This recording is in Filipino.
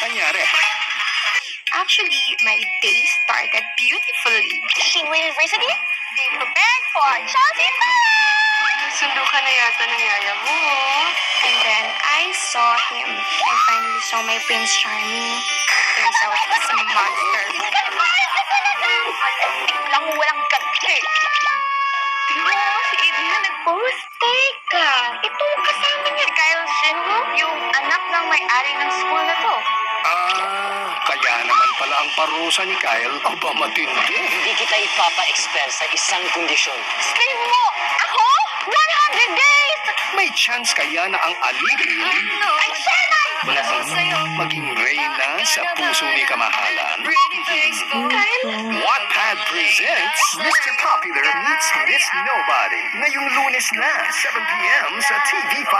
Nangyari? Actually, my day started beautifully. Shinwa University? Be prepared for Chelsea Fest! Sundo ka na yata ng yaya mo. And then, I saw him. I finally saw my Prince Charming. Turns out, he's a monster. Lang walang ganti. Tingnan mo, si Adrian nag-post. Teka, ito yung kasama niya. Kyle Shinwoo, yung anak ng may-ari ng school na to. Kaya naman pala ang parusa ni Kyle. Aba, matindi. Hindi kita ipapa-expel sa isang kondisyon. Explain mo! Ako? 100 days! May chance kaya na ang alipin Ay, Shannon! maging reyna sa puso ni kamahalan. Kyle? Wattpad presents Mr. Popular meets Miss Nobody. Ngayong Lunes na, 7 p.m. sa TV5.